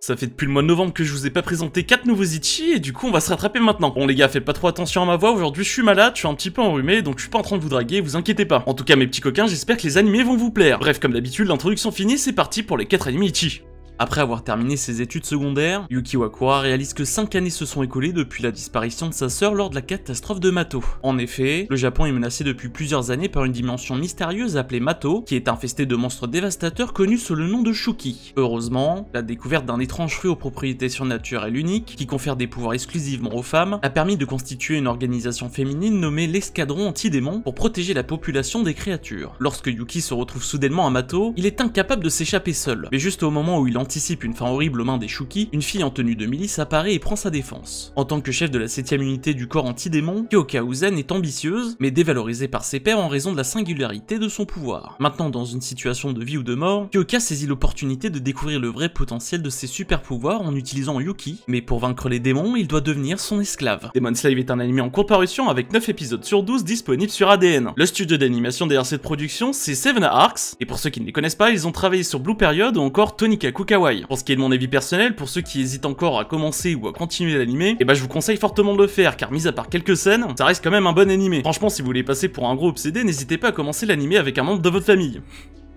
Ça fait depuis le mois de novembre que je vous ai pas présenté 4 nouveaux Ichi et du coup on va se rattraper maintenant. Bon les gars, faites pas trop attention à ma voix, aujourd'hui je suis malade, je suis un petit peu enrhumé donc je suis pas en train de vous draguer, vous inquiétez pas. En tout cas mes petits coquins, j'espère que les animés vont vous plaire. Bref, comme d'habitude, l'introduction finie, c'est parti pour les 4 animés Ichi. Après avoir terminé ses études secondaires, Yuki Wakura réalise que 5 années se sont écoulées depuis la disparition de sa sœur lors de la catastrophe de Mato. En effet, le Japon est menacé depuis plusieurs années par une dimension mystérieuse appelée Mato, qui est infestée de monstres dévastateurs connus sous le nom de Shuki. Heureusement, la découverte d'un étrange fruit aux propriétés surnaturelles uniques, qui confère des pouvoirs exclusivement aux femmes, a permis de constituer une organisation féminine nommée l'Escadron Anti-Démon pour protéger la population des créatures. Lorsque Yuki se retrouve soudainement à Mato, il est incapable de s'échapper seul, mais juste au moment où il anticipe une fin horrible aux mains des Shuki, une fille en tenue de milice apparaît et prend sa défense. En tant que chef de la 7ème unité du corps anti-démon, Kyoka Uzen est ambitieuse, mais dévalorisée par ses pairs en raison de la singularité de son pouvoir. Maintenant dans une situation de vie ou de mort, Kyoka saisit l'opportunité de découvrir le vrai potentiel de ses super pouvoirs en utilisant Yuki, mais pour vaincre les démons, il doit devenir son esclave. Demon Slayer est un animé en courte parution avec 9 épisodes sur 12 disponibles sur ADN. Le studio d'animation derrière cette production, c'est Seven Arcs, et pour ceux qui ne les connaissent pas, ils ont travaillé sur Blue Period ou encore Tonikaku Kawaii. Pour ce qui est de mon avis personnel, pour ceux qui hésitent encore à commencer ou à continuer l'animé, et bah je vous conseille fortement de le faire, car mis à part quelques scènes, ça reste quand même un bon animé. Franchement, si vous voulez passer pour un gros obsédé, n'hésitez pas à commencer l'animé avec un membre de votre famille.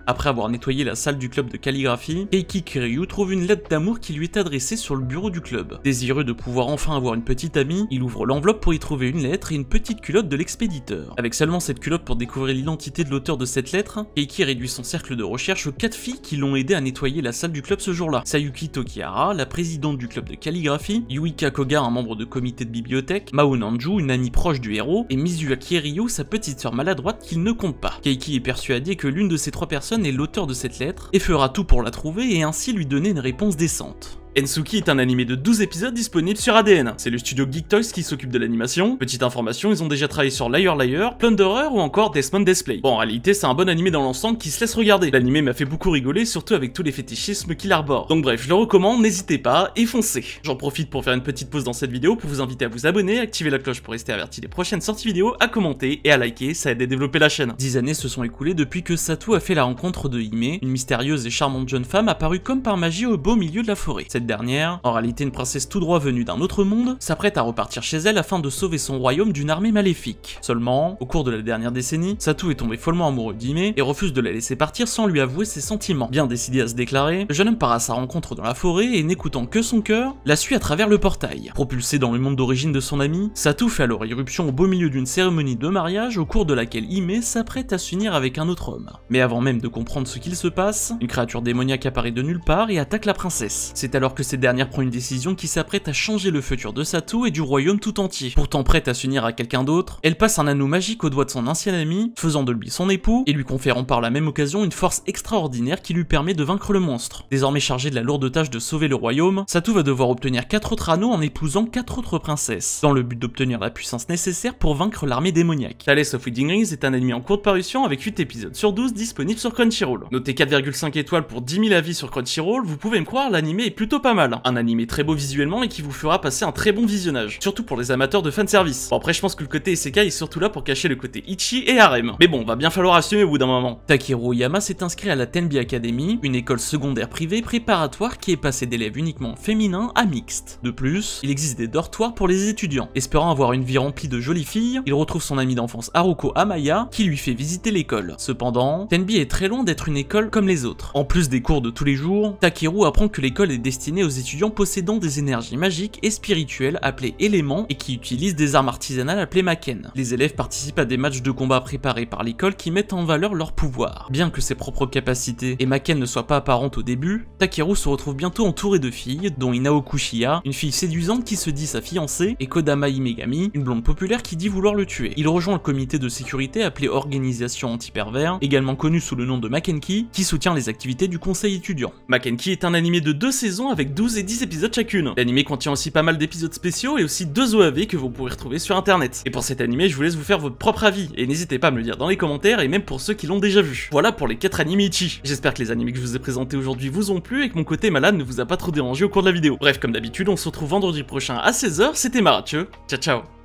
Après avoir nettoyé la salle du club de calligraphie, Keiki Kiryu trouve une lettre d'amour qui lui est adressée sur le bureau du club. Désireux de pouvoir enfin avoir une petite amie, il ouvre l'enveloppe pour y trouver une lettre et une petite culotte de l'expéditeur. Avec seulement cette culotte pour découvrir l'identité de l'auteur de cette lettre, Keiki réduit son cercle de recherche aux 4 filles qui l'ont aidé à nettoyer la salle du club ce jour-là. Sayuki Tokihara, la présidente du club de calligraphie, Yuika Koga, un membre de comité de bibliothèque, Mao Nanju, une amie proche du héros, et Mizuaki Ryo, sa petite sœur maladroite qu'il ne compte pas. Keiki est persuadé que l'une de ces 3 personnes est l'auteur de cette lettre, et fera tout pour la trouver et ainsi lui donner une réponse décente. Ensuki est un animé de 12 épisodes disponible sur ADN. C'est le studio Geek Toys qui s'occupe de l'animation. Petite information, ils ont déjà travaillé sur Liar Liar, Plunderer ou encore Death's Display. Bon, en réalité, c'est un bon animé dans l'ensemble qui se laisse regarder. L'animé m'a fait beaucoup rigoler, surtout avec tous les fétichismes qu'il arbore. Donc bref, je le recommande, n'hésitez pas et foncez. J'en profite pour faire une petite pause dans cette vidéo pour vous inviter à vous abonner, activer la cloche pour rester averti des prochaines sorties vidéo, à commenter et à liker, ça aide à développer la chaîne. 10 années se sont écoulées depuis que Satou a fait la rencontre de Hime, une mystérieuse et charmante jeune femme apparue comme par magie au beau milieu de la forêt. Cette dernière, en réalité une princesse tout droit venue d'un autre monde, s'apprête à repartir chez elle afin de sauver son royaume d'une armée maléfique. Seulement, au cours de la dernière décennie, Satou est tombé follement amoureux d'Hime et refuse de la laisser partir sans lui avouer ses sentiments. Bien décidé à se déclarer, le jeune homme part à sa rencontre dans la forêt et n'écoutant que son cœur, la suit à travers le portail. Propulsé dans le monde d'origine de son ami, Satou fait alors irruption au beau milieu d'une cérémonie de mariage au cours de laquelle Hime s'apprête à s'unir avec un autre homme. Mais avant même de comprendre ce qu'il se passe, une créature démoniaque apparaît de nulle part et attaque la princesse. C'est alors que cette dernière prend une décision qui s'apprête à changer le futur de Satou et du royaume tout entier. Pourtant prête à s'unir à quelqu'un d'autre, elle passe un anneau magique au doigt de son ancien ami, faisant de lui son époux, et lui conférant par la même occasion une force extraordinaire qui lui permet de vaincre le monstre. Désormais chargé de la lourde tâche de sauver le royaume, Satou va devoir obtenir 4 autres anneaux en épousant 4 autres princesses, dans le but d'obtenir la puissance nécessaire pour vaincre l'armée démoniaque. Palace of Wedding Rings est un animé en courte parution avec 8 épisodes sur 12 disponibles sur Crunchyroll. Notez 4,5 étoiles pour 10 000 avis sur Crunchyroll, vous pouvez me croire, l'animé est plutôt pas mal. Un animé très beau visuellement et qui vous fera passer un très bon visionnage, surtout pour les amateurs de fanservice. Bon après je pense que le côté isekai est surtout là pour cacher le côté Ichi et harem. Mais bon, va bien falloir assumer au bout d'un moment. Takeru Oyama s'est inscrit à la Tenbi Academy, une école secondaire privée préparatoire qui est passée d'élèves uniquement féminins à mixtes. De plus, il existe des dortoirs pour les étudiants. Espérant avoir une vie remplie de jolies filles, il retrouve son amie d'enfance Haruko Amaya qui lui fait visiter l'école. Cependant, Tenbi est très loin d'être une école comme les autres. En plus des cours de tous les jours, Takeru apprend que l'école est destinée aux étudiants possédant des énergies magiques et spirituelles appelées éléments et qui utilisent des armes artisanales appelées Maken. Les élèves participent à des matchs de combat préparés par l'école qui mettent en valeur leur pouvoir. Bien que ses propres capacités et Maken ne soient pas apparentes au début, Takeru se retrouve bientôt entouré de filles, dont Inaoku Shiya, une fille séduisante qui se dit sa fiancée, et Kodama Himegami, une blonde populaire qui dit vouloir le tuer. Il rejoint le comité de sécurité appelé Organisation Anti-Pervers, également connu sous le nom de Makenki, qui soutient les activités du conseil étudiant. Makenki est un animé de 2 saisons avec 12 et 10 épisodes chacune. L'animé contient aussi pas mal d'épisodes spéciaux et aussi 2 OAV que vous pourrez retrouver sur internet. Et pour cet animé, je vous laisse vous faire votre propre avis, et n'hésitez pas à me le dire dans les commentaires, et même pour ceux qui l'ont déjà vu. Voilà pour les 4 animés Ichi. J'espère que les animés que je vous ai présentés aujourd'hui vous ont plu et que mon côté malade ne vous a pas trop dérangé au cours de la vidéo. Bref, comme d'habitude, on se retrouve vendredi prochain à 16 h, c'était Marathieu, ciao ciao.